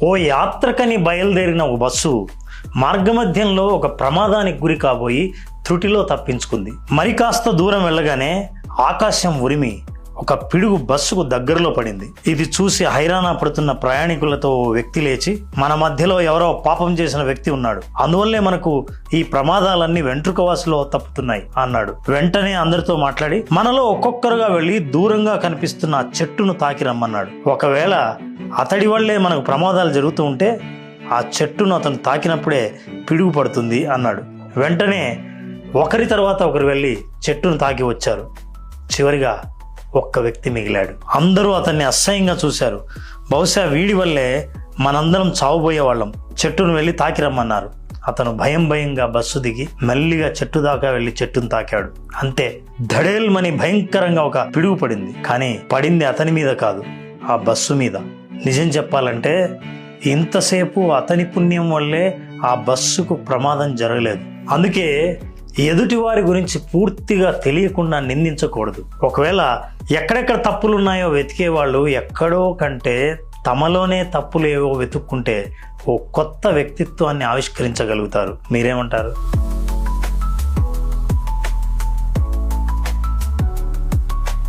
ఓ యాత్రకని బయలుదేరిన ఒక బస్సు మార్గమధ్యంలో ఒక ప్రమాదానికి గురి కాబోయి త్రుటిలో తప్పించుకుంది. మరి కాస్త దూరం వెళ్ళగానే ఆకాశం ఉరిమి ఒక పిడుగు బస్సుకు దగ్గరలో పడింది. ఇది చూసి హైరాణ పడుతున్న ప్రయాణికులతో ఓ వ్యక్తి లేచి, మన మధ్యలో ఎవరో పాపం చేసిన వ్యక్తి ఉన్నాడు, అందువల్లే మనకు ఈ ప్రమాదాలన్నీ వెంట్రుకవాసులో తప్పుతున్నాయి అన్నాడు. వెంటనే అందరితో మాట్లాడి మనలో ఒక్కొక్కరుగా వెళ్లి దూరంగా కనిపిస్తున్న ఆ చెట్టును తాకి రమ్మన్నాడు. ఒకవేళ అతడి వల్లే మనకు ప్రమాదాలు జరుగుతూ ఉంటే ఆ చెట్టును అతను తాకినప్పుడే పిడుగు పడుతుంది అన్నాడు. వెంటనే ఒకరి తర్వాత ఒకరు వెళ్ళి చెట్టును తాకి వచ్చారు. చివరిగా ఒక్క వ్యక్తి మిగిలాడు. అందరూ అతన్ని అసహ్యంగా చూశారు. బహుశా వీడి వల్లే మనందరం చావుపోయేవాళ్ళం, చెట్టును వెళ్ళి తాకి రమ్మన్నారు. అతను భయంగా బస్సు దిగి మెల్లిగా చెట్టు దాకా వెళ్ళి చెట్టును తాకాడు. అంతే, ధడేల్మని భయంకరంగా ఒక పిడుగు పడింది. కానీ పడింది అతని మీద కాదు, ఆ బస్సు మీద. నిజం చెప్పాలంటే ఇంతసేపు అతని పుణ్యం వల్లే ఆ బస్సుకు ప్రమాదం జరగలేదు. అందుకే ఎదుటివారి గురించి పూర్తిగా తెలియకుండా నిందించకూడదు. ఒకవేళ ఎక్కడెక్కడ తప్పులున్నాయో వెతికే వాళ్ళు ఎక్కడో కంటే తమలోనే తప్పులు ఏవో వెతుక్కుంటే ఓ కొత్త వ్యక్తిత్వాన్ని ఆవిష్కరించగలుగుతారు. మీరేమంటారు?